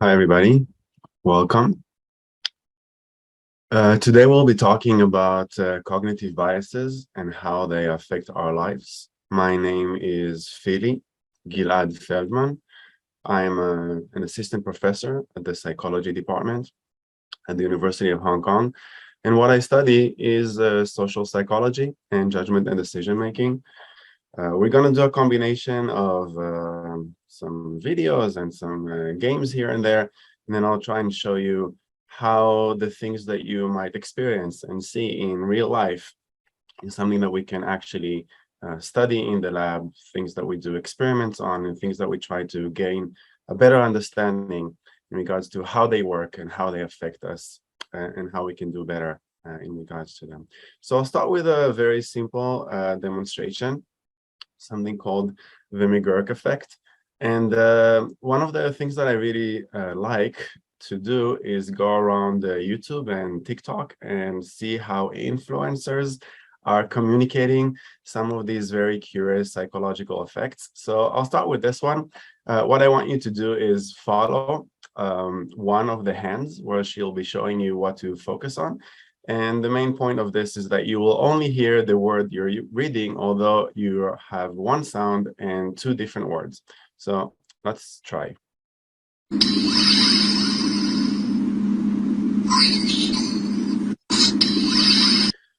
Hi, everybody. Welcome. Today, we'll be talking about cognitive biases and how they affect our lives. My name is Gilad Feldman. I'm an assistant professor at the psychology department at the University of Hong Kong. And what I study is social psychology and judgment and decision making. We're going to do a combination of some videos and some games here and there. And then I'll try and show you how the things that you might experience and see in real life is something that we can actually study in the lab, things that we do experiments on, and things that we try to gain a better understanding in regards to how they work and how they affect us and how we can do better in regards to them. So I'll start with a very simple demonstration, something called the McGurk effect. And one of the things that I really like to do is go around YouTube and TikTok and see how influencers are communicating some of these very curious psychological effects. So I'll start with this one. What I want you to do is follow one of the hands where she'll be showing you what to focus on. And the main point of this is that you will only hear the word you're reading, although you have one sound and two different words. So let's try.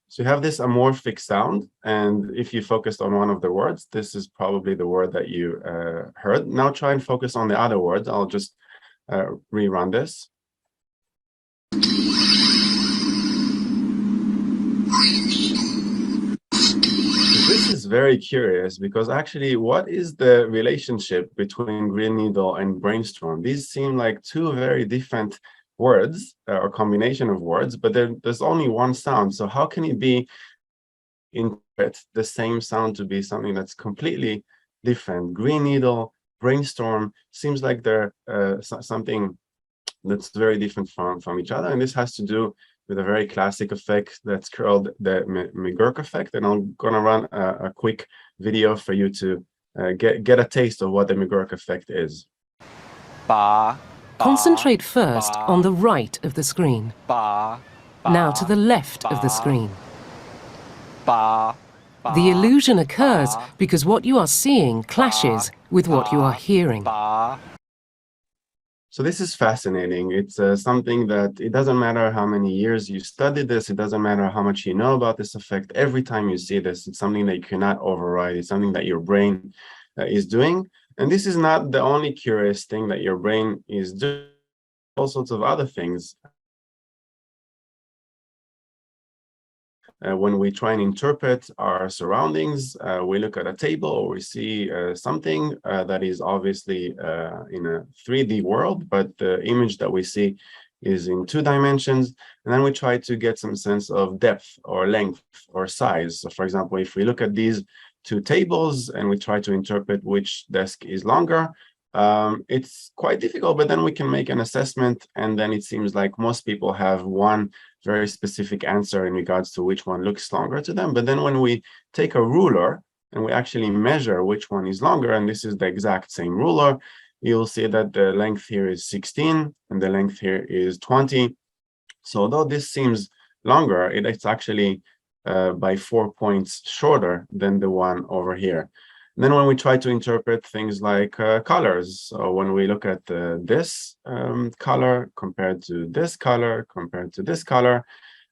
So you have this amorphic sound, and if you focused on one of the words, this is probably the word that you heard. Now try and focus on the other words. I'll just rerun this. This is very curious because actually, what is the relationship between green needle and brainstorm? These seem like two very different words or combination of words, but there's only one sound. So how can it be interpret the same sound to be something that's completely different? Green needle, brainstorm seems like they're something that's very different from each other, and this has to do with a very classic effect that's called the McGurk effect. And I'm going to run a quick video for you to get a taste of what the McGurk effect is. Concentrate first on the right of the screen. Now to the left of the screen. The illusion occurs because what you are seeing clashes with what you are hearing. So this is fascinating. It's something that it doesn't matter how many years you studied this, it doesn't matter how much you know about this effect. Every time you see this, it's something that you cannot override. It's something that your brain is doing. And this is not the only curious thing that your brain is doing. All sorts of other things. When we try and interpret our surroundings, we look at a table or we see something that is obviously in a 3D world, but the image that we see is in 2 dimensions. And then we try to get some sense of depth or length or size. So for example, if we look at these 2 tables and we try to interpret which desk is longer, it's quite difficult, but then we can make an assessment, and then it seems like most people have one very specific answer in regards to which one looks longer to them. But then when we take a ruler and we actually measure which one is longer, and this is the exact same ruler, you'll see that the length here is 16 and the length here is 20. So although this seems longer, it's actually by 4 points shorter than the one over here. And then when we try to interpret things like colors, so when we look at this color compared to this color compared to this color,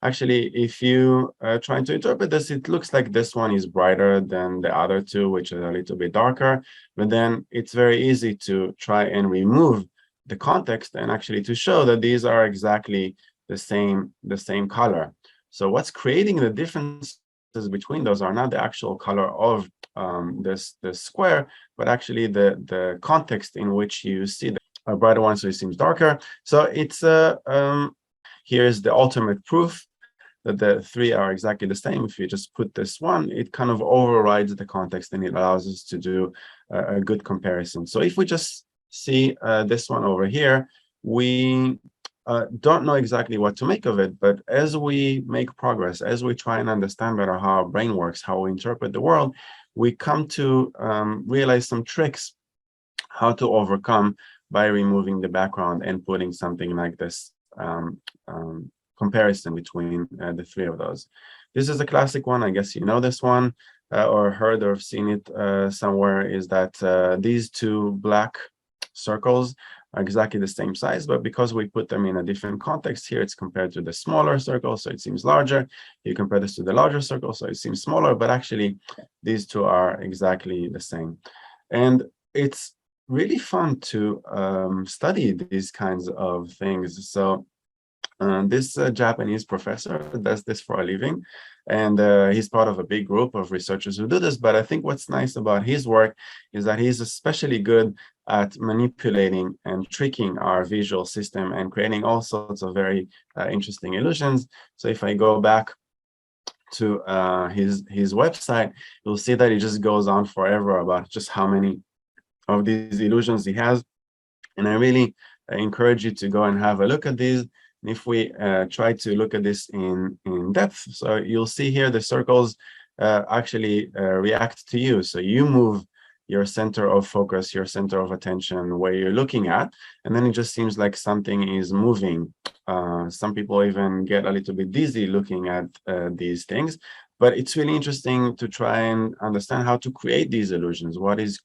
actually, if you try to interpret this, it looks like this one is brighter than the other 2, which are a little bit darker. But then it's very easy to try and remove the context and actually to show that these are exactly the same color. So what's creating the differences between those are not the actual color of this square, but actually the context in which you see the brighter one, so it seems darker. So it's here's the ultimate proof that the 3 are exactly the same. If you just put this one, it kind of overrides the context and it allows us to do a good comparison. So if we just see this one over here, we don't know exactly what to make of it, but as we make progress, as we try and understand better how our brain works, how we interpret the world, we come to realize some tricks how to overcome by removing the background and putting something like this comparison between the three of those. This is a classic one. I guess you know this one or heard or seen it somewhere, is that these two black circles are exactly the same size, but because we put them in a different context here, it's compared to the smaller circle, so it seems larger. You compare this to the larger circle, so it seems smaller, but actually these two are exactly the same. And it's really fun to study these kinds of things. So this Japanese professor does this for a living, and he's part of a big group of researchers who do this. But I think what's nice about his work is that he's especially good at manipulating and tricking our visual system and creating all sorts of very interesting illusions. So if I go back to his website, you'll see that he just goes on forever about just how many of these illusions he has. And I really encourage you to go and have a look at these. If we try to look at this in depth, so you'll see here the circles actually react to you. So you move your center of focus, your center of attention, where you're looking at, and then it just seems like something is moving. Some people even get a little bit dizzy looking at these things, but it's really interesting to try and understand how to create these illusions. What is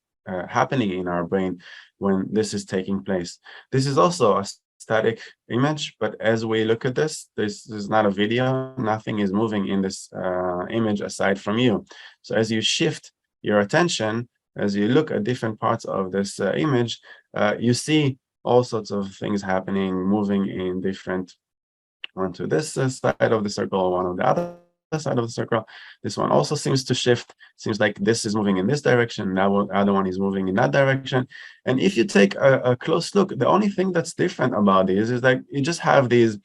happening in our brain when this is taking place? This is also a static image, but as we look at this is not a video. Nothing is moving in this image aside from you. So as you shift your attention, as you look at different parts of this image, you see all sorts of things happening, moving in different, onto this side of the circle, one on the other side of the circle. This one also seems to shift. Seems like this is moving in this direction. Now the other one is moving in that direction. And if you take a close look, the only thing that's different about these is that you just have these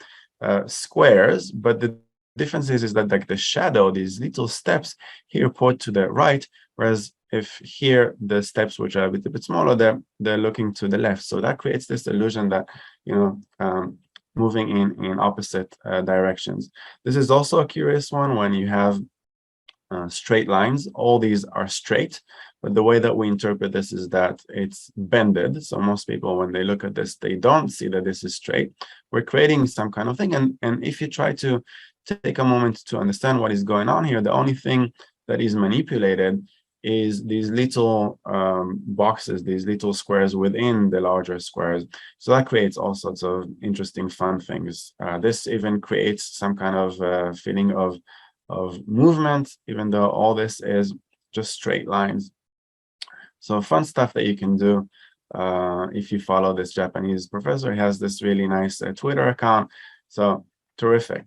squares, but the difference is that like the shadow, these little steps here point to the right, whereas if here the steps, which are a bit smaller, they're looking to the left. So that creates this illusion that, you know, moving in opposite directions. This is also a curious one when you have straight lines. All these are straight, but the way that we interpret this is that it's bended. So most people, when they look at this, they don't see that this is straight. We're creating some kind of thing. And if you try to take a moment to understand what is going on here, the only thing that is manipulated is these little boxes, these little squares within the larger squares. So that creates all sorts of interesting, fun things. This even creates some kind of feeling of movement, even though all this is just straight lines. So fun stuff that you can do if you follow this Japanese professor. He has this really nice Twitter account. So terrific.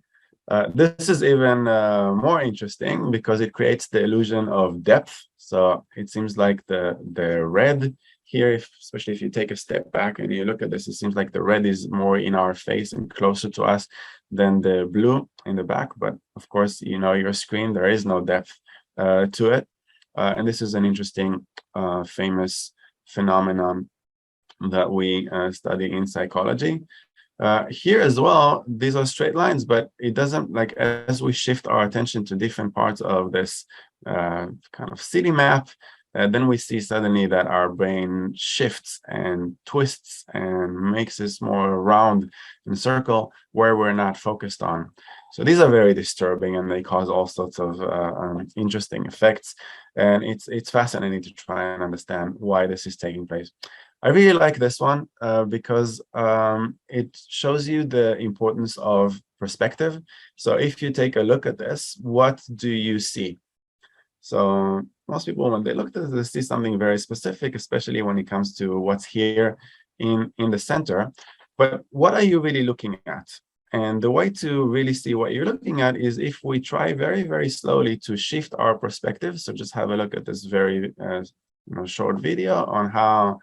This is even more interesting because it creates the illusion of depth. So it seems like the red here, especially if you take a step back and you look at this, it seems like the red is more in our face and closer to us than the blue in the back. But of course, you know, your screen, there is no depth to it. And this is an interesting, famous phenomenon that we study in psychology. Here as well, these are straight lines, but it doesn't, like, as we shift our attention to different parts of this kind of city map, then we see suddenly that our brain shifts and twists and makes this more round and circle where we're not focused on. So these are very disturbing, and they cause all sorts of interesting effects. And it's fascinating to try and understand why this is taking place. I really like this one because it shows you the importance of perspective. So if you take a look at this, what do you see? So most people, when they look at this, they see something very specific, especially when it comes to what's here in the center. But what are you really looking at? And the way to really see what you're looking at is if we try very, very slowly to shift our perspective. So just have a look at this very short video on how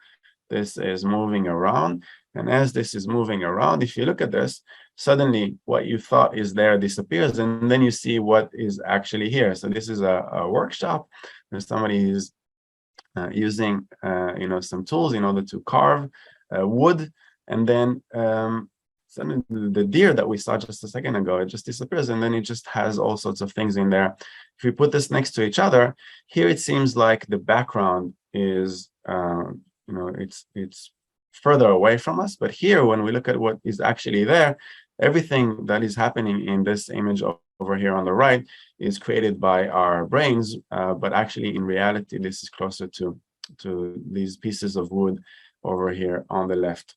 this is moving around. And as this is moving around, if you look at this, suddenly what you thought is there disappears, and then you see what is actually here. So this is a workshop where somebody is using some tools in order to carve wood, and then suddenly the deer that we saw just a second ago, it just disappears, and then it just has all sorts of things in there. If we put this next to each other, here it seems like the background is it's further away from us. But here, when we look at what is actually there, everything that is happening in this image over here on the right is created by our brains, but actually in reality, this is closer to these pieces of wood over here on the left.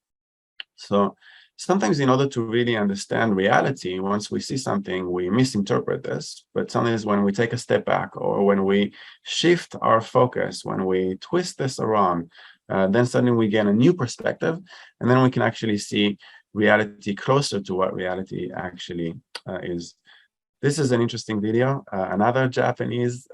So sometimes in order to really understand reality, once we see something, we misinterpret this. But sometimes when we take a step back, or when we shift our focus, when we twist this around, then suddenly we get a new perspective, and then we can actually see reality closer to what reality actually is. This is an interesting video. Another Japanese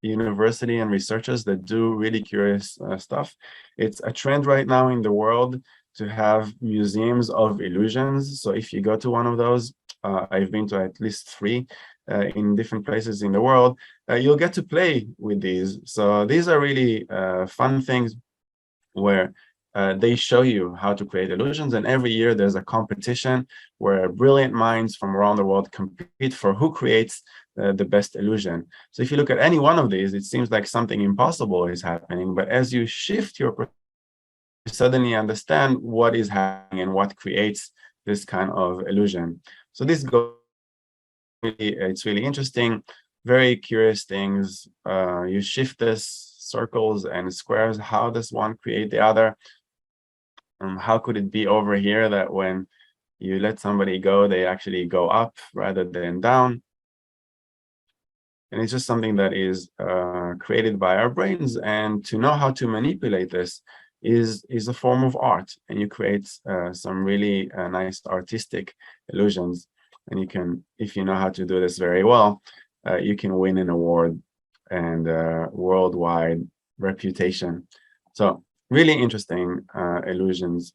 university and researchers that do really curious stuff. It's a trend right now in the world to have museums of illusions. So if you go to one of those, I've been to at least 3 in different places in the world, you'll get to play with these. So these are really fun things where they show you how to create illusions, and every year there's a competition where brilliant minds from around the world compete for who creates the best illusion. So if you look at any one of these, it seems like something impossible is happening, but as you shift your perspective, you suddenly understand what is happening and what creates this kind of illusion. So this goes it's really interesting, very curious things. You shift this circles and squares. How does one create the other? How could it be over here that when you let somebody go, they actually go up rather than down? And it's just something that is created by our brains. And to know how to manipulate this is a form of art. And you create some really nice artistic illusions. And you can, if you know how to do this very well, you can win an award and worldwide reputation. So really interesting illusions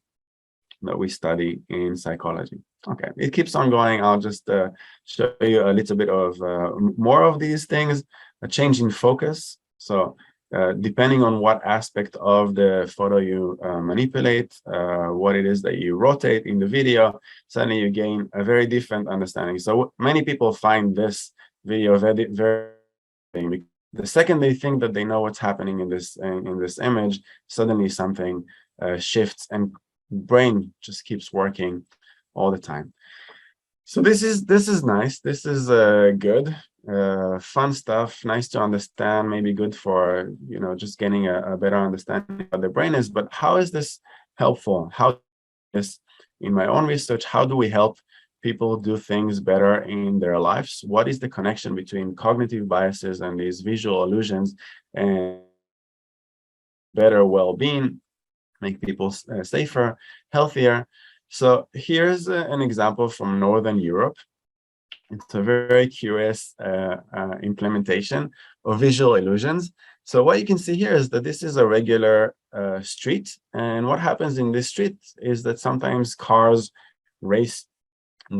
that we study in psychology. Okay, it keeps on going. I'll just show you a little bit of more of these things. A change in focus. So depending on what aspect of the photo you manipulate, what it is that you rotate in the video, suddenly you gain a very different understanding. So many people find this video very, very. The second they think that they know what's happening in this image, suddenly something shifts, and brain just keeps working all the time. So this is nice. This is good, fun stuff. Nice to understand. Maybe good for just getting a better understanding of what the brain is. But how is this helpful? How is in my own research? How do we help people do things better in their lives? What is the connection between cognitive biases and these visual illusions and better well-being, make people safer, healthier? So here's an example from Northern Europe. It's a very curious implementation of visual illusions. So what you can see here is that this is a regular street. And what happens in this street is that sometimes cars race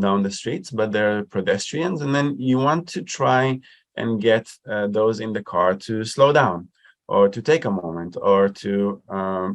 down the streets, but they're pedestrians, and then you want to try and get those in the car to slow down, or to take a moment, or to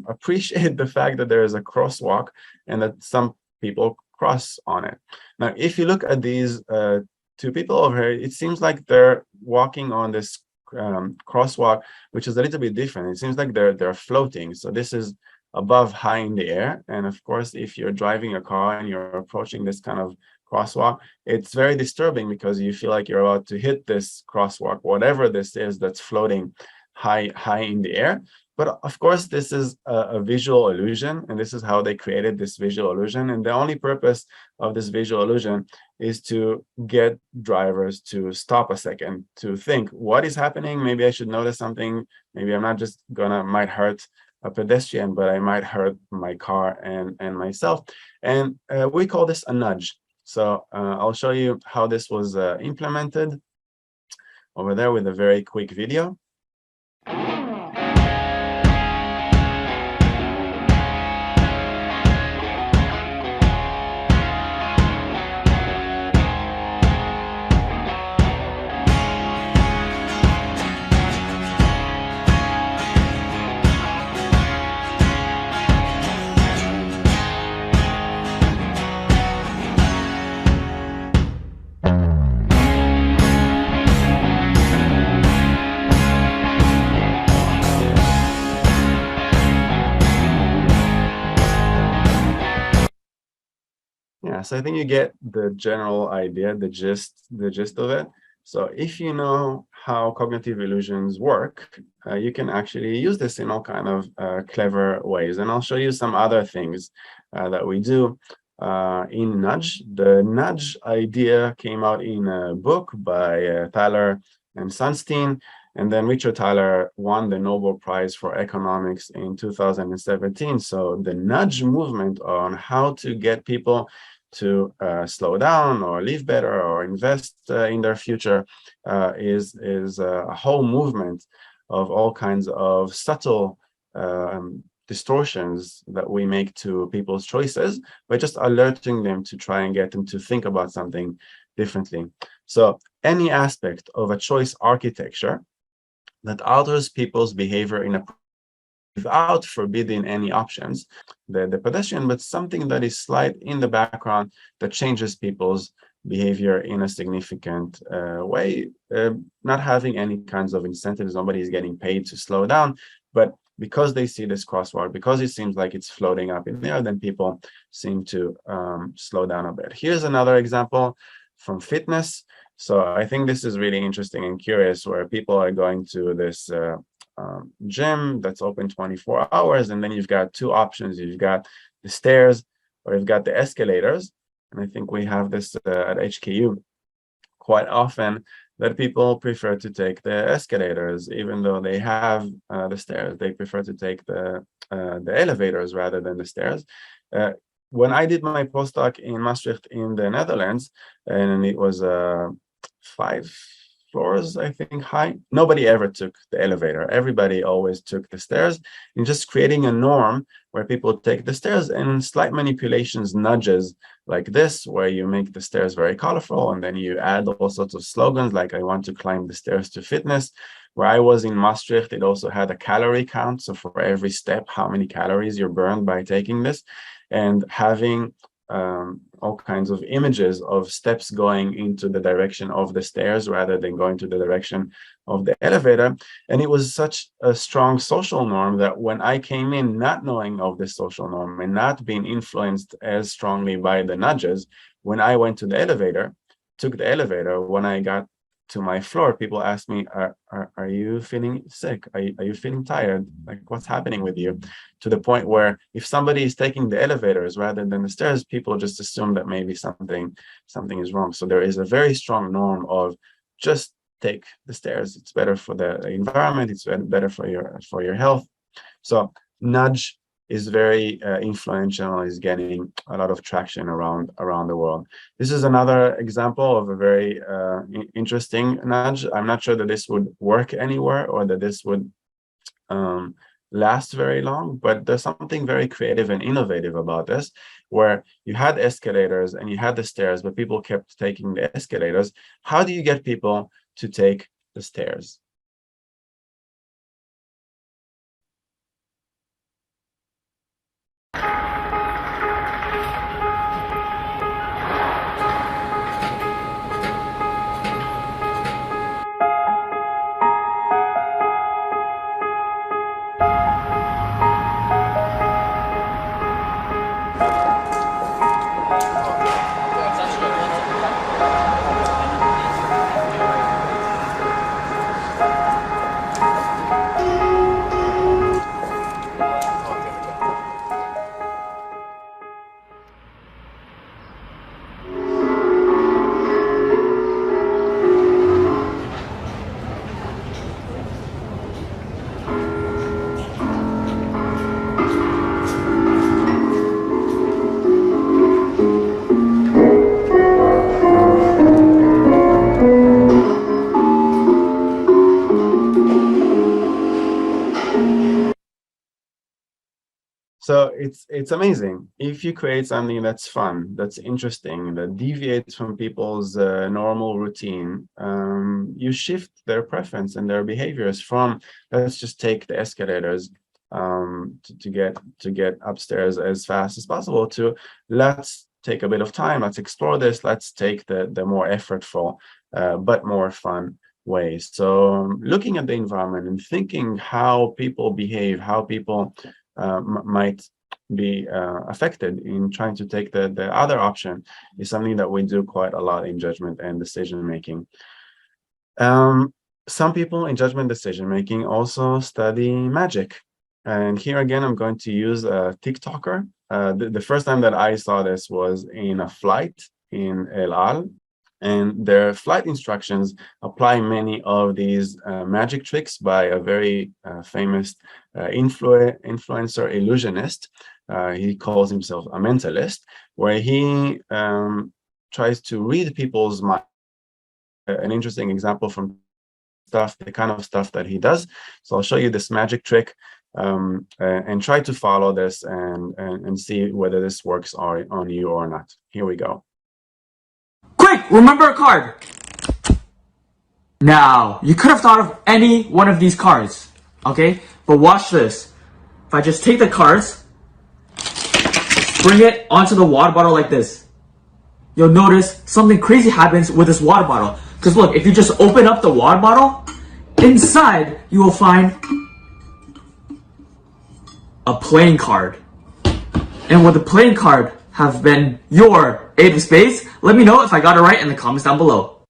appreciate the fact that there is a crosswalk and that some people cross on it. Now, if you look at these 2 people over here, it seems like they're walking on this crosswalk, which is a little bit different. It seems like they're floating. So this is above, high in the air. And of course, if you're driving a car and you're approaching this kind of crosswalk, it's very disturbing because you feel like you're about to hit this crosswalk, whatever this is that's floating high in the air. But of course, this is a visual illusion, and this is how they created this visual illusion. And the only purpose of this visual illusion is to get drivers to stop a second, to think, what is happening? Maybe I should notice something. Maybe I'm not just might hurt a pedestrian, but I might hurt my car and myself. And we call this a nudge. So I'll show you how this was implemented over there with a very quick video. Yeah, so I think you get the general idea, the gist of it. So if you know how cognitive illusions work, you can actually use this in all kind of clever ways. And I'll show you some other things that we do in Nudge. The Nudge idea came out in a book by Thaler and Sunstein. And then Richard Thaler won the Nobel Prize for Economics in 2017. So the nudge movement on how to get people to slow down or live better or invest in their future is a whole movement of all kinds of subtle distortions that we make to people's choices by just alerting them to try and get them to think about something differently. So any aspect of a choice architecture that alters people's behavior in a without forbidding any options, the pedestrian, but something that is slight in the background that changes people's behavior in a significant way, not having any kinds of incentives. Nobody is getting paid to slow down, but because they see this crosswalk, because it seems like it's floating up in there, then people seem to slow down a bit. Here's another example from fitness. So I think this is really interesting and curious, where people are going to this gym that's open 24 hours, and then you've got two options. You've got the stairs or you've got the escalators. And I think we have this at HKU quite often, that people prefer to take the escalators, even though they have the stairs. They prefer to take the elevators rather than the stairs. When I did my postdoc in Maastricht in the Netherlands, and it was 5 floors, I think, high, nobody ever took the elevator. Everybody always took the stairs, and just creating a norm where people take the stairs, and slight manipulations, nudges like this, where you make the stairs very colorful, and then you add all sorts of slogans like "I want to climb the stairs to fitness." Where I was in Maastricht, it also had a calorie count. So for every step, how many calories you're burned by taking this, and having all kinds of images of steps going into the direction of the stairs rather than going to the direction of the elevator. And it was such a strong social norm that when I came in not knowing of this social norm and not being influenced as strongly by the nudges, when I went to the elevator, took the elevator, when I got to my floor, people asked me, are you feeling sick? Are you feeling tired? Like, what's happening with you? To the point where if somebody is taking the elevators rather than the stairs, people just assume that maybe something is wrong. So there is a very strong norm of just take the stairs. It's better for the environment. It's better for your health. So nudge is very influential, is getting a lot of traction around the world. This is another example of a very interesting nudge. I'm not sure that this would work anywhere or that this would last very long, but there's something very creative and innovative about this, where you had escalators and you had the stairs, but people kept taking the escalators. How do you get people to take the stairs? So it's amazing if you create something that's fun, that's interesting, that deviates from people's normal routine. You shift their preference and their behaviors from let's just take the escalators to get upstairs as fast as possible to let's take a bit of time, let's explore this, let's take the more effortful but more fun ways. So looking at the environment and thinking how people behave, how people might be affected in trying to take the other option is something that we do quite a lot in judgment and decision making. Some people in judgment decision making also study magic. And here again, I'm going to use a TikToker. The first time that I saw this was in a flight in El Al, and their flight instructions apply many of these magic tricks by a very famous influencer illusionist. He calls himself a mentalist, where he tries to read people's mind. An interesting example from the kind of stuff that he does. So I'll show you this magic trick and try to follow this and see whether this works on you or not. Here we go. Quick, remember a card. Now, you could have thought of any one of these cards, okay? But watch this. If I just take the cards, bring it onto the water bottle like this, you'll notice something crazy happens with this water bottle. Because look, if you just open up the water bottle, inside you will find a playing card. And would the playing card have been your 8 of spades? Let me know if I got it right in the comments down below.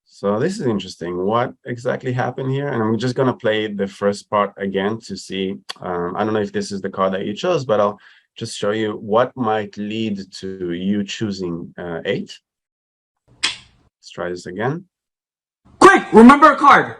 So this is interesting. What exactly happened here? And I'm just going to play the first part again to see. I don't know if this is the card that you chose, but I'll just show you what might lead to you choosing 8. Let's try this again. Quick, remember a card.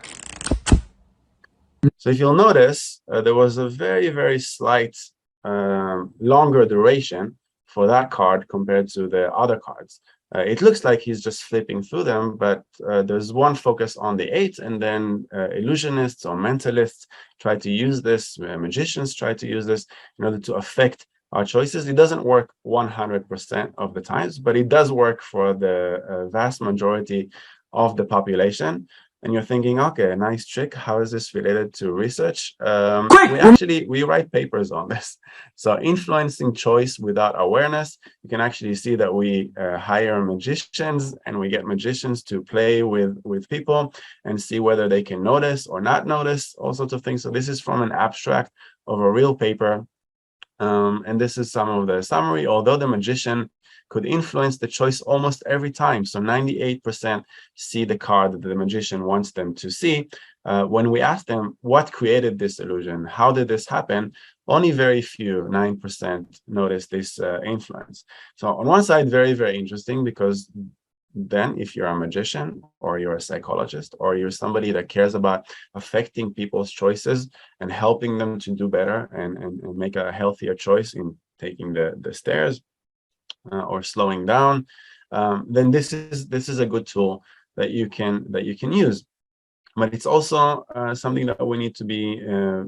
So if you'll notice, there was a very, very slight longer duration for that card compared to the other cards. It looks like he's just flipping through them, but there's one focus on the 8, and then illusionists or mentalists try to use this, magicians try to use this in order to affect our choices. It doesn't work 100% of the times, but it does work for the vast majority of the population. And you're thinking, okay, nice trick. How is this related to research? We write papers on this. So influencing choice without awareness, you can actually see that we hire magicians, and we get magicians to play with people and see whether they can notice or not notice, all sorts of things. So this is from an abstract of a real paper. And this is some of the summary. Although the magician could influence the choice almost every time, so 98% see the card that the magician wants them to see. When we ask them what created this illusion, how did this happen, only very few, 9%, notice this influence. So on one side, very, very interesting, because then if you're a magician or you're a psychologist or you're somebody that cares about affecting people's choices and helping them to do better and make a healthier choice in taking the stairs or slowing down, then this is a good tool that you can use. But it's also something that we need to be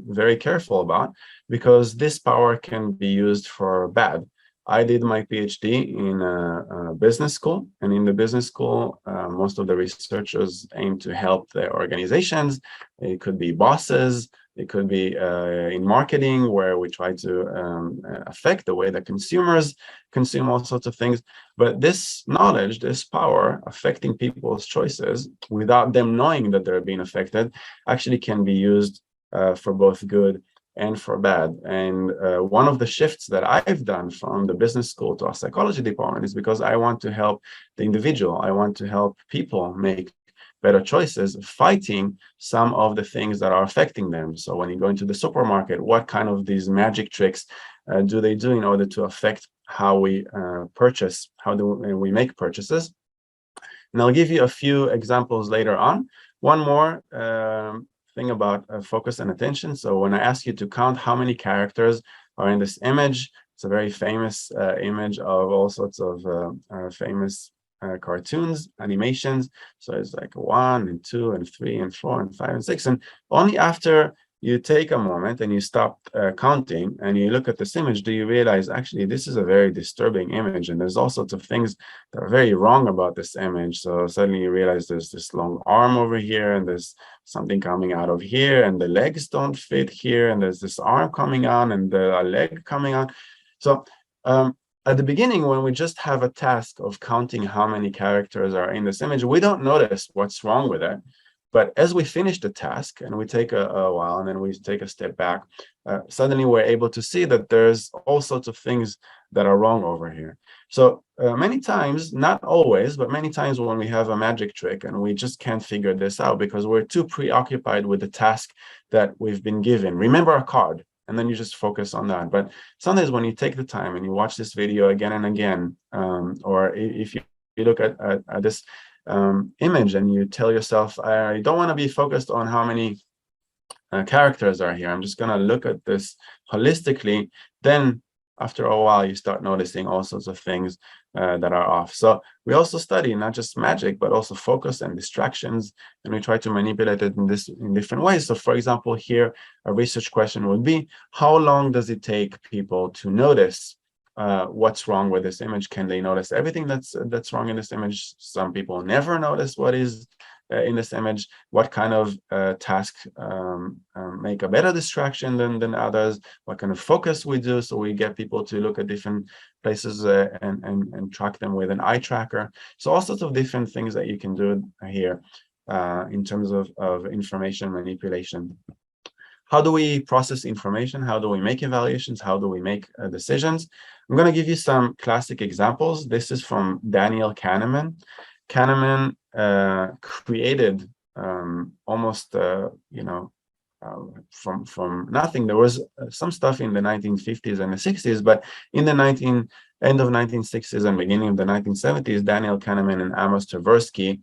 very careful about, because this power can be used for bad. I did my PhD in a business school, and in the business school, most of the researchers aim to help their organizations. It could be bosses, it could be in marketing, where we try to affect the way that consumers consume all sorts of things. But this knowledge, this power, affecting people's choices without them knowing that they're being affected, actually can be used for both good and for bad. And one of the shifts that I've done from the business school to our psychology department is because I want to help the individual. I want to help people make better choices, fighting some of the things that are affecting them. So when you go into the supermarket, what kind of these magic tricks do they do in order to affect how we purchase, how do we make purchases? And I'll give you a few examples later on. One more thing about focus and attention. So when I ask you to count how many characters are in this image, it's a very famous image of all sorts of famous cartoons, animations. So it's like 1 and 2 and 3 and 4 and 5 and 6. And only after you take a moment and you stop counting and you look at this image, do you realize actually this is a very disturbing image, and there's all sorts of things that are very wrong about this image. So suddenly you realize there's this long arm over here, and there's something coming out of here, and the legs don't fit here, and there's this arm coming on and the leg coming on. So at the beginning, when we just have a task of counting how many characters are in this image, we don't notice what's wrong with it. But as we finish the task and we take a while and then we take a step back, suddenly we're able to see that there's all sorts of things that are wrong over here. So many times, not always, but many times when we have a magic trick and we just can't figure this out because we're too preoccupied with the task that we've been given. Remember a card, and then you just focus on that. But sometimes when you take the time and you watch this video again and again, or if you look at this image and you tell yourself, I don't want to be focused on how many characters are here. I'm just going to look at this holistically. Then after a while, you start noticing all sorts of things that are off. So we also study not just magic, but also focus and distractions, and we try to manipulate it in different ways. So for example, here, a research question would be, how long does it take people to notice what's wrong with this image? Can they notice everything that's wrong in this image? Some people never notice what is in this image. What kind of task make a better distraction than others? What kind of focus we do, so we get people to look at different places and track them with an eye tracker. So all sorts of different things that you can do here in terms of information manipulation. How do we process information? How do we make evaluations? How do we make decisions? I'm going to give you some classic examples. This is from Daniel Kahneman. Kahneman created almost, from nothing. There was some stuff in the 1950s and the 60s, but in the end of 1960s and beginning of the 1970s, Daniel Kahneman and Amos Tversky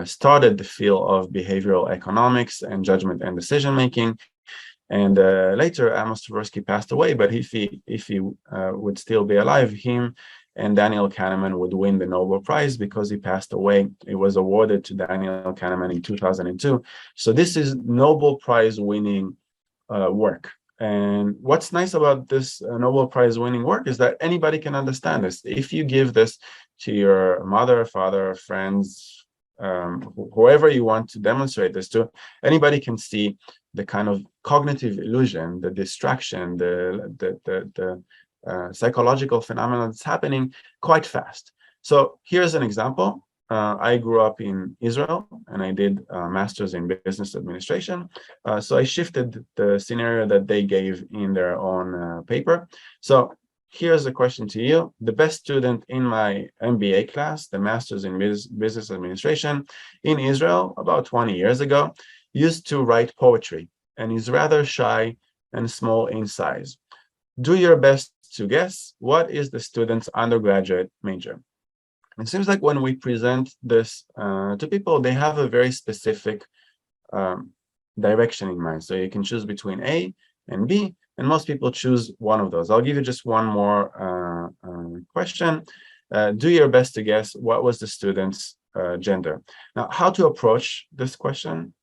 started the field of behavioral economics and judgment and decision making. And later, Amos Tversky passed away, but if he would still be alive, him and Daniel Kahneman would win the Nobel Prize because he passed away. It was awarded to Daniel Kahneman in 2002. So this is Nobel Prize winning work. And what's nice about this Nobel Prize winning work is that anybody can understand this. If you give this to your mother, father, friends, whoever you want to demonstrate this to, anybody can see the kind of cognitive illusion, the distraction, the psychological phenomena that's happening quite fast. So here's an example. I grew up in Israel and I did a master's in business administration. So I shifted the scenario that they gave in their own paper. So here's a question to you. The best student in my MBA class, the master's in business administration in Israel about 20 years ago, used to write poetry and is rather shy and small in size. Do your best to guess what is the student's undergraduate major. It seems like when we present this to people, they have a very specific direction in mind. So you can choose between A and B, and most people choose one of those. I'll give you just one more question. Do your best to guess what was the student's gender. Now, how to approach this question?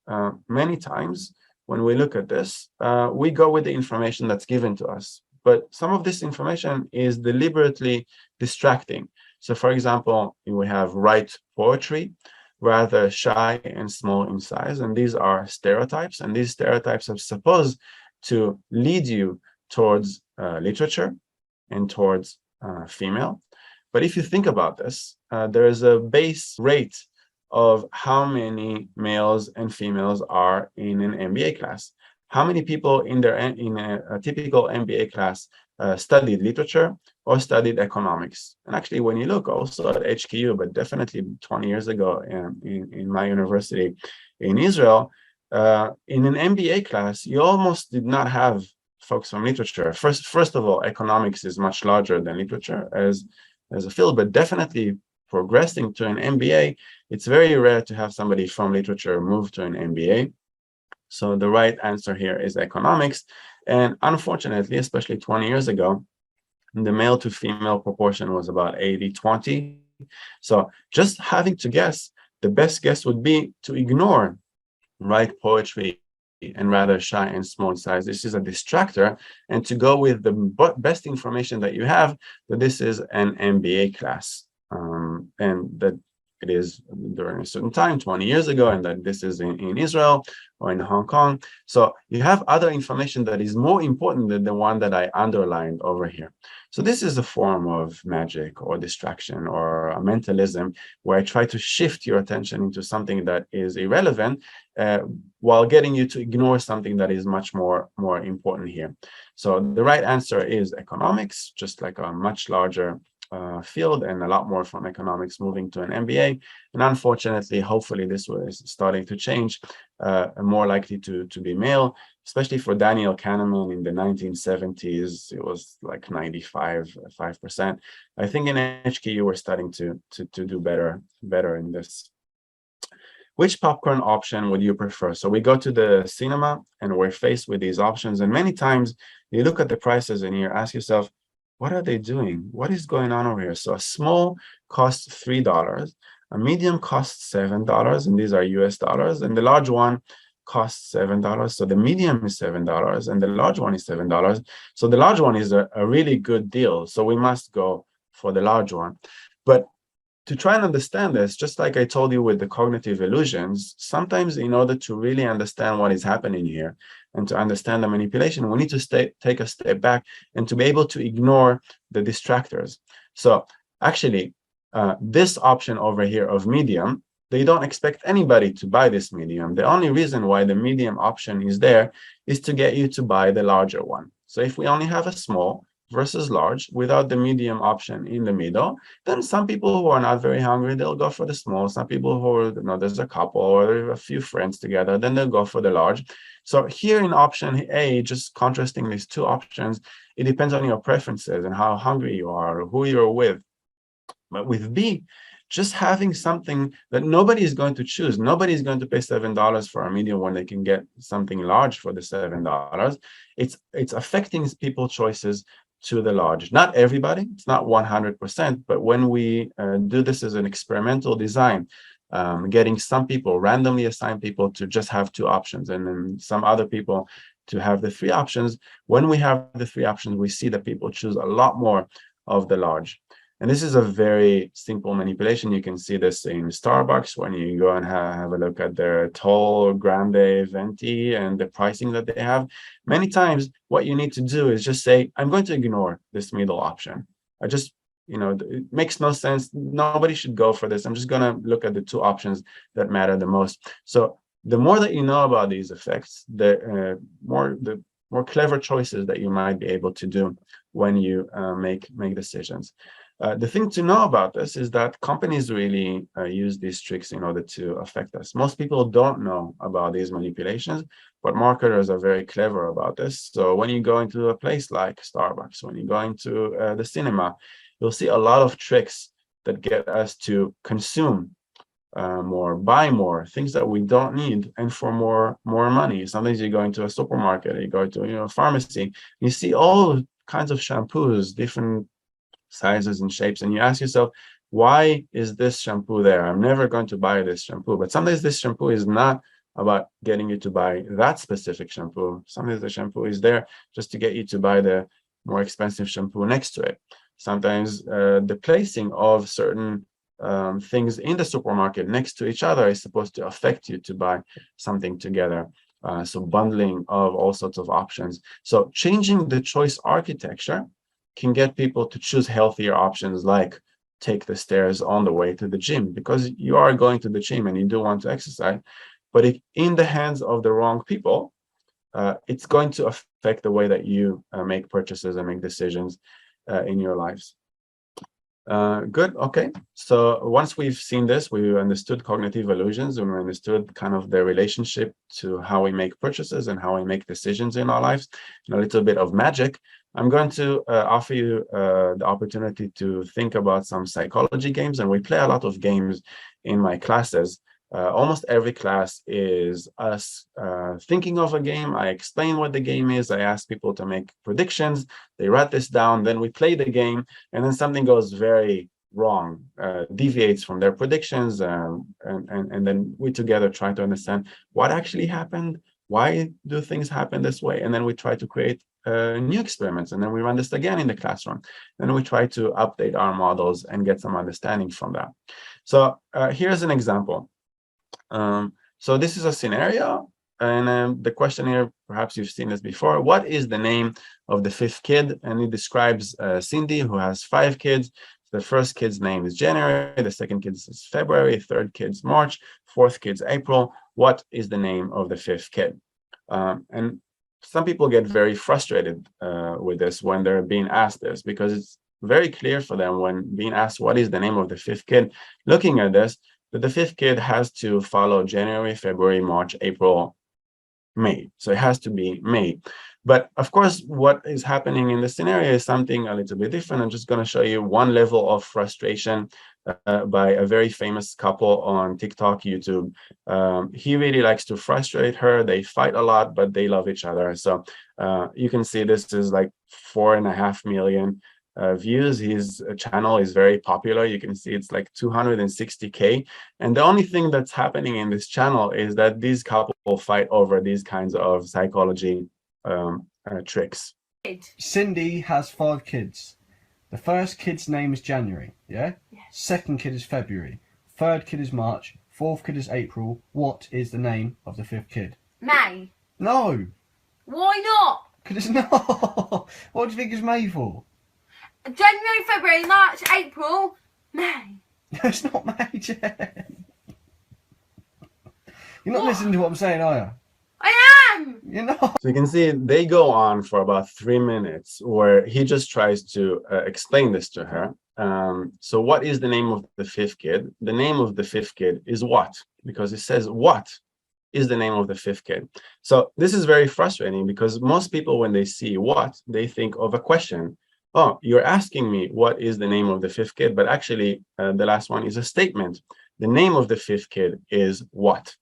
Many times when we look at this, we go with the information that's given to us. But some of this information is deliberately distracting. So for example, we have write poetry, rather shy and small in size. And these are stereotypes. And these stereotypes are supposed to lead you towards literature and towards female. But if you think about this, there is a base rate of how many males and females are in an MBA class. How many people in a typical MBA class studied literature or studied economics? And actually, when you look also at HKU, but definitely 20 years ago in my university in Israel, in an MBA class, you almost did not have folks from literature. First of all, economics is much larger than literature as a field, but definitely progressing to an MBA, it's very rare to have somebody from literature move to an MBA. So the right answer here is economics. And unfortunately, especially 20 years ago, the male to female proportion was about 80-20. So just having to guess, the best guess would be to ignore write poetry and rather shy and small size. This is a distractor, and to go with the best information that you have, that this is an MBA class. And that it is during a certain time, 20 years ago, and that this is in Israel or in Hong Kong. So you have other information that is more important than the one that I underlined over here. So this is a form of magic or distraction or a mentalism where I try to shift your attention into something that is irrelevant while getting you to ignore something that is much more important here. So the right answer is economics, just like a much larger field, and a lot more from economics moving to an MBA. And unfortunately, hopefully this was starting to change, more likely to be male, especially for Daniel Kahneman in the 1970s. It was like 95%. I think in HKU we're starting to do better in this. Which popcorn option would you prefer? So we go to the cinema and we're faced with these options, and many times you look at the prices and you ask yourself, what are they doing? What is going on over here? So a small costs $3, a medium costs $7, and these are US dollars, and the large one costs $7. So the medium is $7 and the large one is $7. So the large one is a really good deal. So we must go for the large one. But to try and understand this, just like I told you with the cognitive illusions, sometimes in order to really understand what is happening here and to understand the manipulation, we need to take a step back and to be able to ignore the distractors. So actually, this option over here of medium, they don't expect anybody to buy this medium. The only reason why the medium option is there is to get you to buy the larger one. So if we only have a small versus large without the medium option in the middle, then some people who are not very hungry, they'll go for the small. Some people who are, there's a couple or a few friends together, then they'll go for the large. So here in option A, just contrasting these two options, it depends on your preferences and how hungry you are or who you're with. But with B, just having something that nobody is going to choose. Nobody is going to pay $7 for a medium when they can get something large for the $7. It's affecting people's choices to the large. Not everybody, it's not 100%, but when we do this as an experimental design, getting some people, randomly assigned people to just have two options, and then some other people to have the three options, when we have the three options, we see that people choose a lot more of the large. And this is a very simple manipulation. You can see this in Starbucks when you go and have a look at their tall, grande, venti, and the pricing that they have. Many times, what you need to do is just say, I'm going to ignore this middle option. It makes no sense. Nobody should go for this. I'm just going to look at the two options that matter the most. So the more that you know about these effects, the more clever choices that you might be able to do when you make decisions. The thing to know about this is that companies really use these tricks in order to affect us. Most people don't know about these manipulations, but marketers are very clever about this. So when you go into a place like Starbucks, when you go into the cinema, you'll see a lot of tricks that get us to consume more, buy more, things that we don't need, and for more money. Sometimes you go into a supermarket, you go to a pharmacy, you see all kinds of shampoos, different sizes and shapes, and you ask yourself, why is this shampoo there? I'm never going to buy this shampoo. But sometimes this shampoo is not about getting you to buy that specific shampoo. Sometimes the shampoo is there just to get you to buy the more expensive shampoo next to it. Sometimes the placing of certain things in the supermarket next to each other is supposed to affect you to buy something together. So bundling of all sorts of options. So changing the choice architecture can get people to choose healthier options, like take the stairs on the way to the gym, because you are going to the gym and you do want to exercise. But if in the hands of the wrong people, it's going to affect the way that you make purchases and make decisions in your lives. Good. Okay. So once we've seen this, we understood cognitive illusions, and we understood kind of the relationship to how we make purchases and how we make decisions in our lives, and a little bit of magic. I'm going to offer you the opportunity to think about some psychology games, and we play a lot of games in my classes. Almost every class is us thinking of a game. I explain what the game is. I ask people to make predictions. They write this down. Then we play the game, and then something goes very wrong, deviates from their predictions, and then we together try to understand what actually happened. Why do things happen this way? And then we try to create new experiments, and then we run this again in the classroom. Then we try to update our models and get some understanding from that. So here's an example. So this is a scenario, and the question here, perhaps you've seen this before. What is the name of the fifth kid? And it describes Cindy, who has 5 kids. The first kid's name is January, the second kid's is February, third kid's March, fourth kid's April. What is the name of the fifth kid? And some people get very frustrated with this when they're being asked this, because it's very clear for them when being asked what is the name of the fifth kid, looking at this, that the fifth kid has to follow January, February, March, April, May. So it has to be May. But of course, what is happening in the scenario is something a little bit different. I'm just going to show you one level of frustration by a very famous couple on TikTok, YouTube. He really likes to frustrate her. They fight a lot, but they love each other. So you can see this is like 4.5 million views. His channel is very popular. You can see it's like 260K. And the only thing that's happening in this channel is that these couple fight over these kinds of psychology tricks. Cindy has 5 kids. The first kid's name is January, yeah? Yes. Second kid is February. Third kid is March. Fourth kid is April. What is the name of the fifth kid? May. No. Why not? Because it's not. What do you think it's May for? January, February, March, April, May. No, it's not May, Jen. You're not listening to what I'm saying, are you? I am! You're not. So you can see they go on for about 3 minutes where he just tries to explain this to her. So what is the name of the fifth kid? The name of the fifth kid is what? Because it says what is the name of the fifth kid. So this is very frustrating because most people, when they see what, they think of a question. Oh, you're asking me what is the name of the fifth kid, but actually the last one is a statement. The name of the fifth kid is what?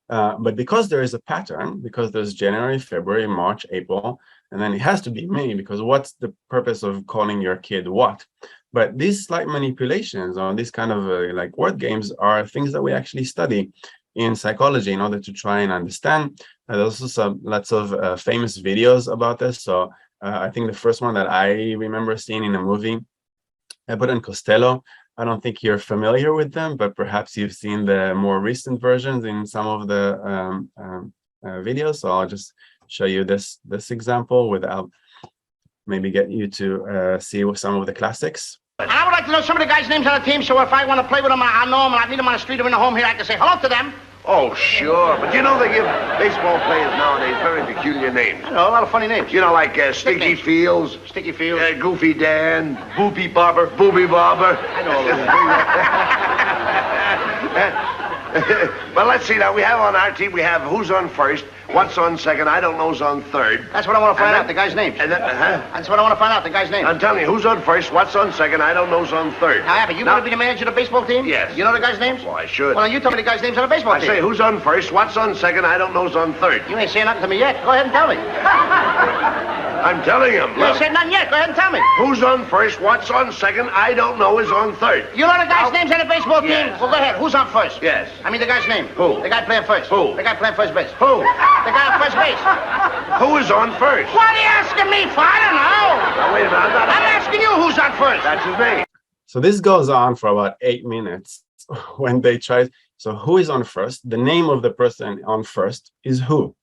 But because there is a pattern, because there's January, February, March, April, and then it has to be May, because what's the purpose of calling your kid what? But these slight manipulations or these kind of like word games are things that we actually study in psychology in order to try and understand. There's also lots of famous videos about this. So I think the first one that I remember seeing in a movie, Abbott and Costello. I don't think you're familiar with them, but perhaps you've seen the more recent versions in some of the videos. So I'll just show you this example without maybe get you to see some of the classics. And I would like to know some of the guys' names on the team, so if I want to play with them, I'll know them, and I meet them on the street or in the home here, I can say hello to them. Oh, sure. But you know they give baseball players nowadays very peculiar names. I know, a lot of funny names. You know, like Stinky Fields. Sticky Fields. Goofy Dan. Boopy Bobber. Booby Bobber. I know all those. But let's see now. We have on our team, we have who's on first, what's on second, I don't know's on third. That's what I want to find out, the guy's names. And then, That's what I want to find out, the guy's name. I'm telling you, who's on first, what's on second, I don't know's on third. Now, Abbott, you want to be the manager of the baseball team? Yes. You know the guy's names? Well, I should. Well, then you tell me the guy's names on the baseball I team. say, who's on first, what's on second, I don't know's on third. You ain't saying nothing to me yet. Go ahead and tell me. I'm telling him. You ain't said nothing yet. Go ahead and tell me. Who's on first, what's on second, I don't know is on third. You know the guy's names on the baseball team? Yes. Well, go ahead. Who's on first? Yes. I mean the guy's name. Who? The guy playing first. Who? The guy playing first base. Who? The guy on first base. Who is on first? What are you asking me for? I don't know. Now, wait a minute, I'm asking you who's on first. That's his name. So this goes on for about 8 minutes when they try. So who is on first? The name of the person on first is who?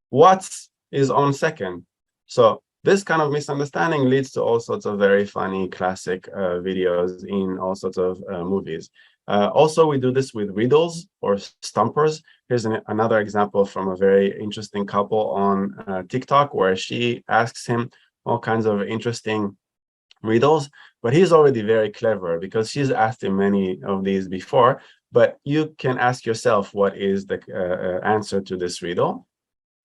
What is on second? So this kind of misunderstanding leads to all sorts of very funny classic videos in all sorts of movies. Also, we do this with riddles or stumpers. Here's another example from a very interesting couple on TikTok where she asks him all kinds of interesting riddles, but he's already very clever because she's asked him many of these before. But you can ask yourself, what is the answer to this riddle?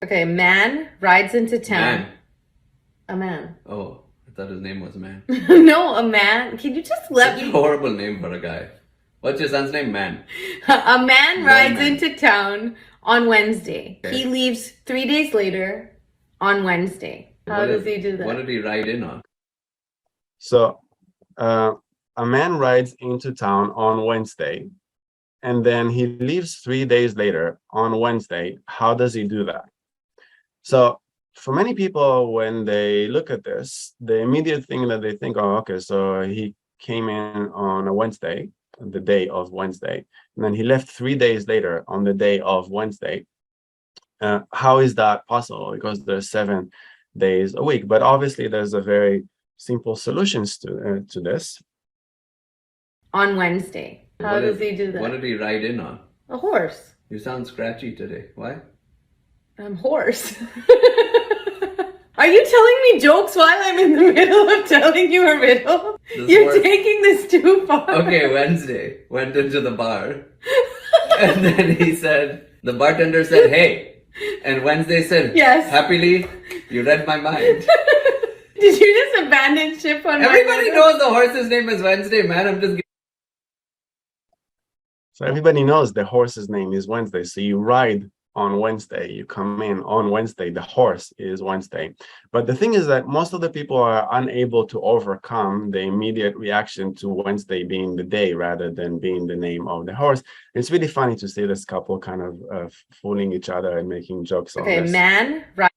Okay, man rides into town. Man. A man. Oh, I thought his name was Man. No, a man. Can you just let Such a me? horrible name for a guy. What's your son's name? Man. A man rides man. into town on Wednesday. Okay. He leaves 3 days later on Wednesday. How does he do that? What did he ride in on? So a man rides into town on Wednesday, and then he leaves 3 days later on Wednesday. How does he do that? So for many people, when they look at this, the immediate thing that they think, oh, okay, so he came in on a Wednesday, the day of Wednesday, and then he left 3 days later on the day of Wednesday. How is that possible? Because there's 7 days a week. But obviously, there's a very simple solutions to this. On Wednesday. How does he do that? What did he ride in on? A horse. You sound scratchy today. Why? I'm hoarse. Are you telling me jokes while I'm in the middle of telling you a riddle? You're taking this too far. Okay, Wednesday went into the bar. And then he said, the bartender said, hey. And Wednesday said, yes. Happily, you read my mind. Did you just abandon ship on Everybody knows the horse's name is Wednesday, man. I'm just So everybody knows the horse's name is Wednesday. So you ride on Wednesday, you come in on Wednesday, the horse is Wednesday. But the thing is that most of the people are unable to overcome the immediate reaction to Wednesday being the day rather than being the name of the horse. It's really funny to see this couple kind of fooling each other and making jokes on this. Okay, man, right.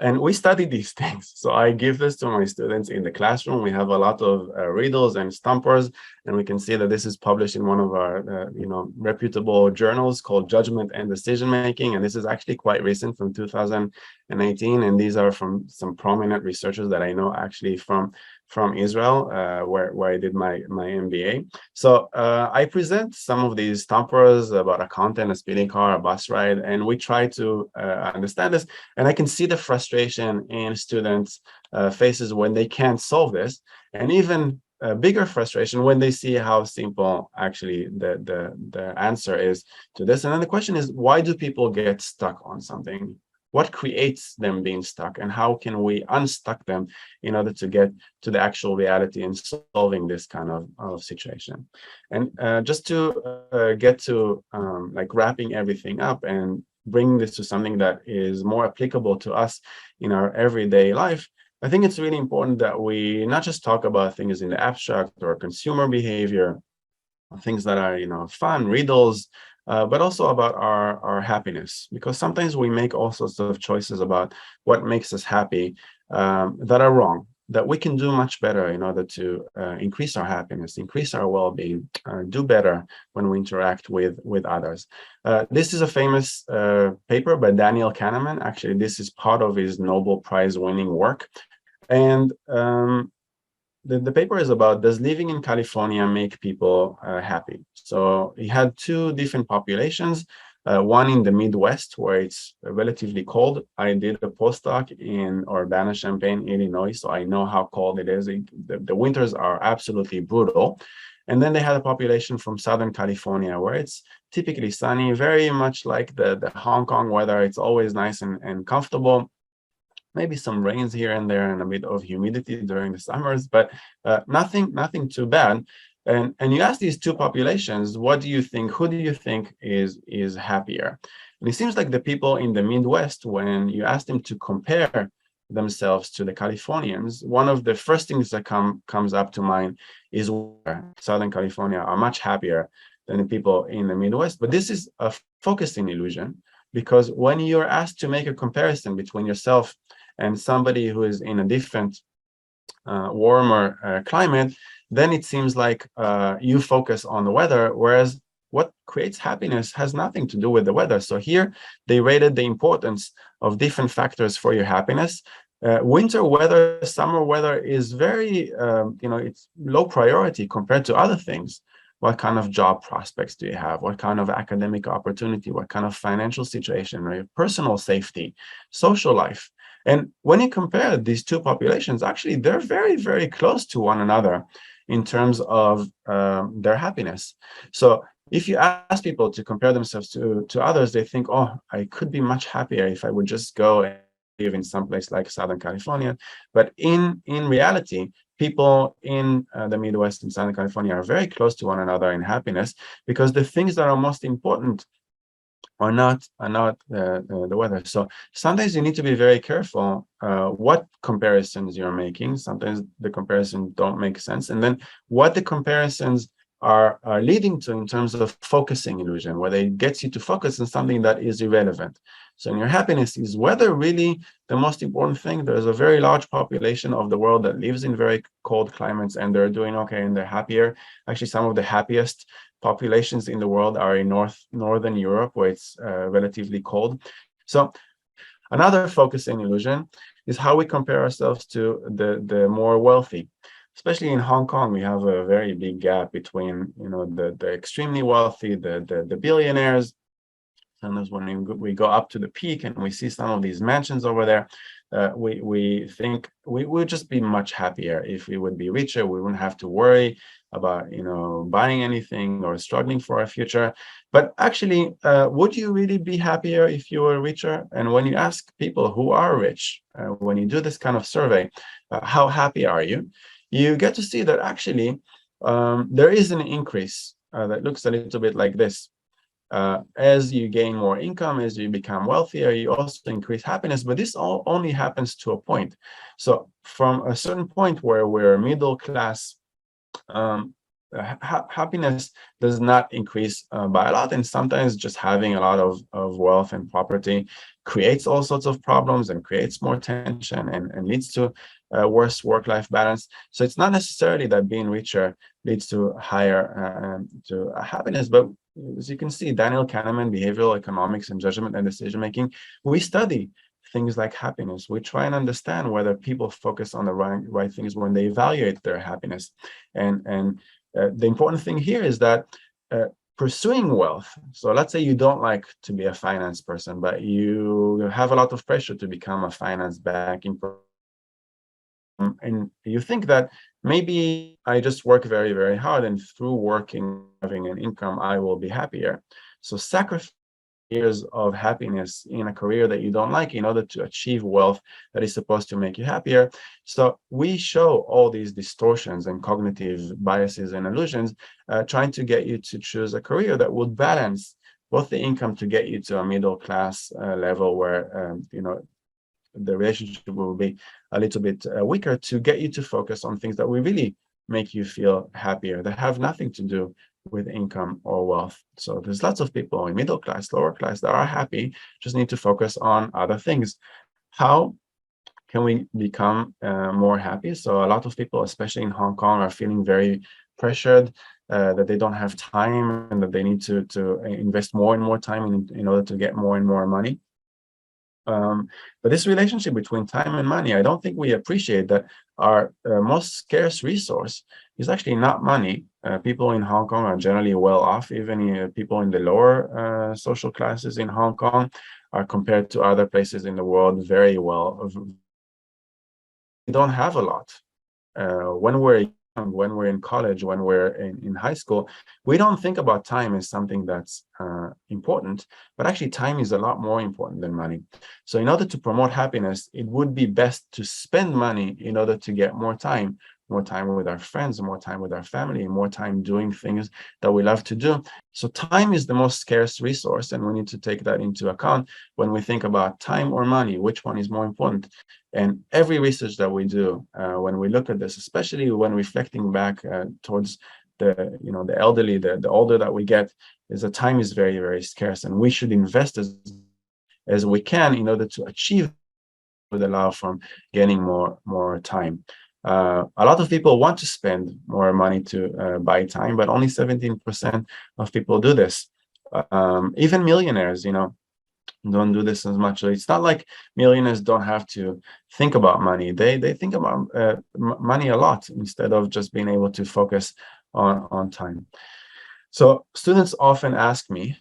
And we study these things. So I give this to my students in the classroom. We have a lot of riddles and stumpers, and we can see that this is published in one of our reputable journals called Judgment and Decision Making. And this is actually quite recent, from 2018. And these are from some prominent researchers that I know actually from Israel, where I did my MBA. So I present some of these stumpers about a content, a speeding car, a bus ride, and we try to understand this. And I can see the frustration in students' faces when they can't solve this, and even bigger frustration when they see how simple actually the answer is to this. And then the question is, why do people get stuck on something? What creates them being stuck, and how can we unstuck them in order to get to the actual reality and solving this kind of situation? And just to get to like wrapping everything up and bring this to something that is more applicable to us in our everyday life, I think it's really important that we not just talk about things in the abstract or consumer behavior, things that are fun, riddles, but also about our happiness, because sometimes we make all sorts of choices about what makes us happy that are wrong, that we can do much better in order to increase our happiness, increase our well-being, do better when we interact with others. This is a famous paper by Daniel Kahneman. Actually, this is part of his Nobel Prize winning work. And the paper is about, does living in California make people happy? So he had 2 different populations, one in the Midwest, where it's relatively cold. I did a postdoc in Urbana-Champaign, Illinois, so I know how cold it is. The winters are absolutely brutal. And then they had a population from Southern California, where it's typically sunny, very much like the Hong Kong weather. It's always nice and comfortable. Maybe some rains here and there and a bit of humidity during the summers, but nothing too bad. And you ask these 2 populations, what do you think? Who do you think is happier? And it seems like the people in the Midwest, when you ask them to compare themselves to the Californians, one of the first things that comes up to mind is Southern California are much happier than the people in the Midwest. But this is a focusing illusion, because when you're asked to make a comparison between yourself and somebody who is in a different, warmer climate, then it seems like you focus on the weather, whereas what creates happiness has nothing to do with the weather. So here they rated the importance of different factors for your happiness. Winter weather, summer weather is very, it's low priority compared to other things. What kind of job prospects do you have? What kind of academic opportunity? What kind of financial situation, or your personal safety, social life? And when you compare these 2 populations, actually, they're very, very close to one another in terms of their happiness. So if you ask people to compare themselves to others, they think, oh, I could be much happier if I would just go and live in some place like Southern California. But in reality, people in the Midwest and Southern California are very close to one another in happiness, because the things that are most important are not the weather. So sometimes you need to be very careful what comparisons you're making. Sometimes the comparisons don't make sense, and then what the comparisons are leading to in terms of focusing illusion, where they get you to focus on something that is irrelevant. So in your happiness is weather really the most important thing? There's a very large population of the world that lives in very cold climates and they're doing okay and they're happier. Actually, some of the happiest populations in the world are in northern Europe, where it's relatively cold. So another focus in illusion is how we compare ourselves to the more wealthy. Especially in Hong Kong, we have a very big gap between, you know, the extremely wealthy, the billionaires. Sometimes when we go up to the peak and we see some of these mansions over there, we think we would just be much happier if we would be richer. We wouldn't have to worry about, you know, buying anything or struggling for a future. But actually, would you really be happier if you were richer? And when you ask people who are rich, when you do this kind of survey, how happy are you? You get to see that actually there is an increase that looks a little bit like this. As you gain more income, as you become wealthier, you also increase happiness, but this all only happens to a point. So from a certain point where we're middle class, happiness does not increase by a lot, and sometimes just having a lot of wealth and property creates all sorts of problems and creates more tension and leads to worse work-life balance. So it's not necessarily that being richer leads to higher to happiness, but as you can see, Daniel Kahneman, behavioral economics and judgment and decision making, we study things like happiness. We try and understand whether people focus on the right things when they evaluate their happiness. And the important thing here is that pursuing wealth. So let's say you don't like to be a finance person, but you have a lot of pressure to become a finance banking person. And you think that maybe I just work very, very hard, and through working, having an income, I will be happier. So sacrifice years of happiness in a career that you don't like in order to achieve wealth that is supposed to make you happier. So we show all these distortions and cognitive biases and illusions, trying to get you to choose a career that would balance both the income to get you to a middle class level where you know, the relationship will be a little bit weaker, to get you to focus on things that will really make you feel happier, that have nothing to do with income or wealth. So there's lots of people in middle class, lower class that are happy, just need to focus on other things. How can we become more happy? So a lot of people, especially in Hong Kong, are feeling very pressured, that they don't have time and that they need to invest more and more time in order to get more and more money. But this relationship between time and money, I don't think we appreciate that our most scarce resource is actually not money. People in Hong Kong are generally well off. Even people in the lower social classes in Hong Kong are, compared to other places in the world, very well. We don't have a lot. When we're in college, when we're in high school, we don't think about time as something that's important, but actually time is a lot more important than money. So in order to promote happiness, it would be best to spend money in order to get more time with our friends, more time with our family, more time doing things that we love to do. So time is the most scarce resource, and we need to take that into account when we think about time or money, which one is more important. And every research that we do, when we look at this, especially when reflecting back towards the elderly, the older that we get, is that time is very, very scarce, and we should invest as we can in order to achieve, would allow from gaining more time. A lot of people want to spend more money to buy time, but only 17% of people do this. Even millionaires, don't do this as much. So it's not like millionaires don't have to think about money. They think about money a lot instead of just being able to focus on time. So students often ask me,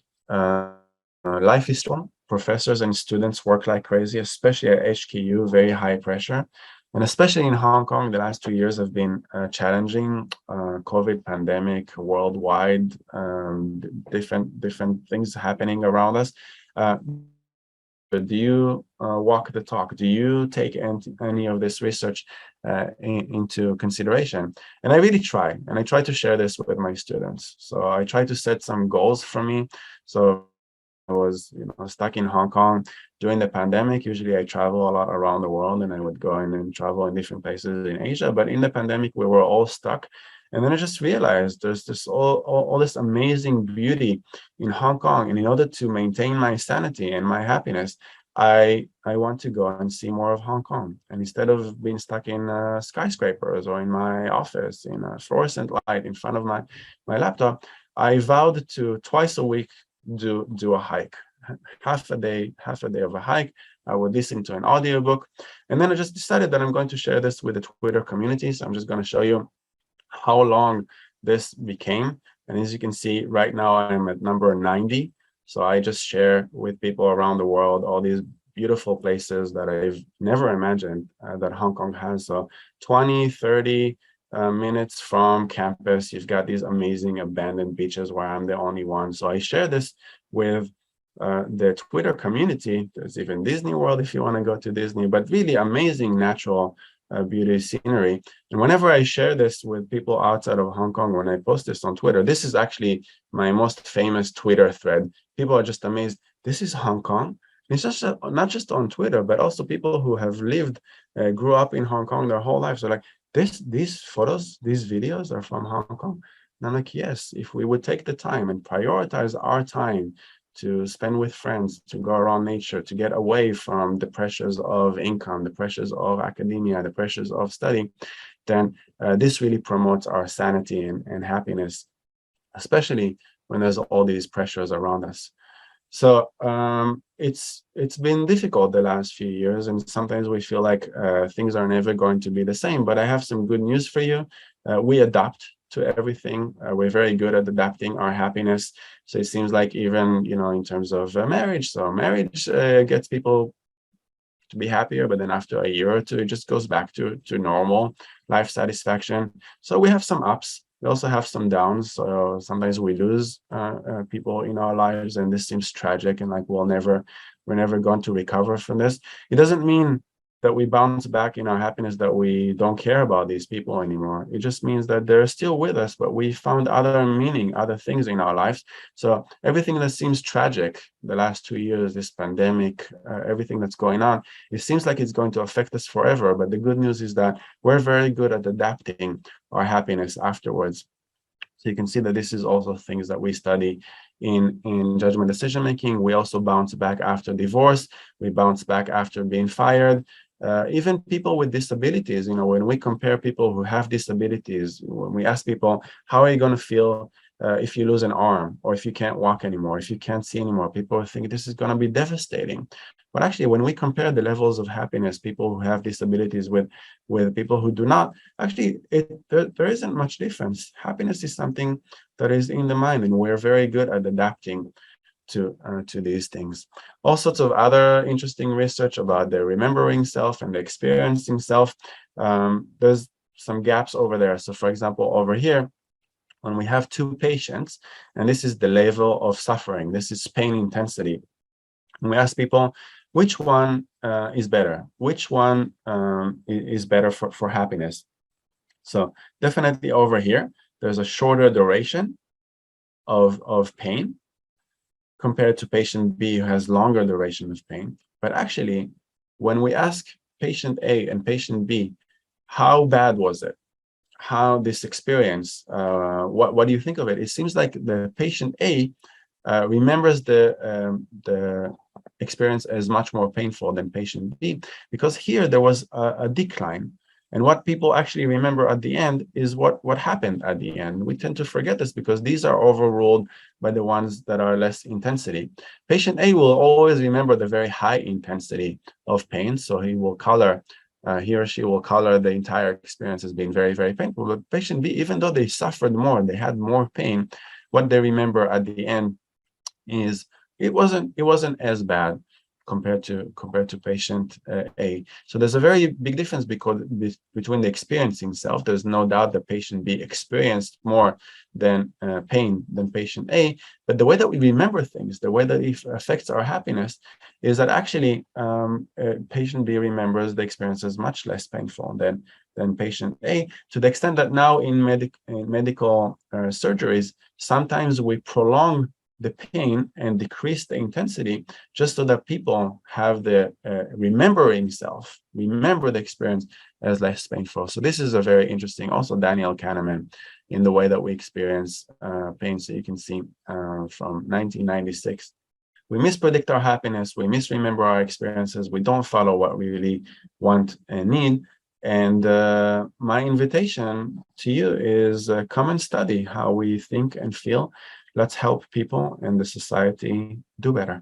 life is strong. Professors and students work like crazy, especially at HKU, very high pressure. And especially in Hong Kong, the last 2 years have been challenging. COVID pandemic worldwide, different things happening around us. Do you walk the talk? Do you take any of this research into consideration? And I really try, and I try to share this with my students. So I try to set some goals for me. So I was stuck in Hong Kong during the pandemic. Usually I travel a lot around the world, and I would go in and travel in different places in Asia. But in the pandemic, we were all stuck. And then I just realized there's this all this amazing beauty in Hong Kong. And in order to maintain my sanity and my happiness, I want to go and see more of Hong Kong. And instead of being stuck in skyscrapers or in my office in a fluorescent light in front of my laptop, I vowed to twice a week do a hike, half a day of a hike. I would listen to an audiobook. And then I just decided that I'm going to share this with the Twitter community. So I'm just going to show you how long this became. And as you can see, right now I'm at number 90. So I just share with people around the world all these beautiful places that I've never imagined that Hong Kong has. So 20, 30 minutes from campus, you've got these amazing abandoned beaches where I'm the only one. So I share this with the Twitter community. There's even Disney World if you want to go to Disney, but really amazing natural beauty scenery. And whenever I share this with people outside of Hong Kong, when I post this on Twitter, this is actually my most famous Twitter thread. People are just amazed. This is Hong Kong. It's just not just on Twitter, but also people who have lived, grew up in Hong Kong their whole life. So like these photos, these videos are from Hong Kong. And I'm like, yes, if we would take the time and prioritize our time to spend with friends, to go around nature, to get away from the pressures of income, the pressures of academia, the pressures of study, then this really promotes our sanity and happiness, especially when there's all these pressures around us. So it's been difficult the last few years, and sometimes we feel like things are never going to be the same. But I have some good news for you. We adapt to everything. We're very good at adapting our happiness. So it seems like even, in terms of marriage, so marriage gets people to be happier, but then after a year or two, it just goes back to normal life satisfaction. So we have some ups. We also have some downs. So sometimes we lose people in our lives, and this seems tragic, and like we're never going to recover from this. It doesn't mean that we bounce back in our happiness, that we don't care about these people anymore. It just means that they're still with us, but we found other meaning, other things in our lives. So everything that seems tragic the last 2 years, this pandemic, everything that's going on, it seems like it's going to affect us forever. But the good news is that we're very good at adapting our happiness afterwards. So you can see that this is also things that we study in judgment decision making. We also bounce back after divorce. We bounce back after being fired. Even people with disabilities, when we compare people who have disabilities, when we ask people, how are you going to feel if you lose an arm, or if you can't walk anymore, if you can't see anymore, people think this is going to be devastating. But actually, when we compare the levels of happiness, people who have disabilities with people who do not, actually, there isn't much difference. Happiness is something that is in the mind, and we're very good at adapting to these things. All sorts of other interesting research about the remembering self and the experiencing self. There's some gaps over there. So for example, over here, when we have two patients, and this is the level of suffering, this is pain intensity. And we ask people, which one is better? Which one is better for happiness? So definitely over here, there's a shorter duration of pain compared to patient B, who has longer duration of pain. But actually, when we ask patient A and patient B, how bad was it? How this experience, what do you think of it? It seems like the patient A remembers the experience as much more painful than patient B, because here there was a decline. And what people actually remember at the end is what happened at the end. We tend to forget this because these are overruled by the ones that are less intensity. Patient A will always remember the very high intensity of pain, so he or she will color the entire experience as being very, very painful. But patient B, even though they suffered more, they had more pain, what they remember at the end is it wasn't as bad compared to patient A. So there's a very big difference between the experiencing self. There's no doubt that patient B experienced more than pain than patient A, but the way that we remember things, the way that it affects our happiness, is that actually patient B remembers the experience as much less painful than patient A, to the extent that now in medical surgeries, sometimes we prolong the pain and decrease the intensity, just so that people have the remember the experience as less painful. So this is a very interesting, also Daniel Kahneman, in the way that we experience pain. So you can see from 1996. We mispredict our happiness, we misremember our experiences, we don't follow what we really want and need. And my invitation to you is come and study how we think and feel. Let's help people and the society do better.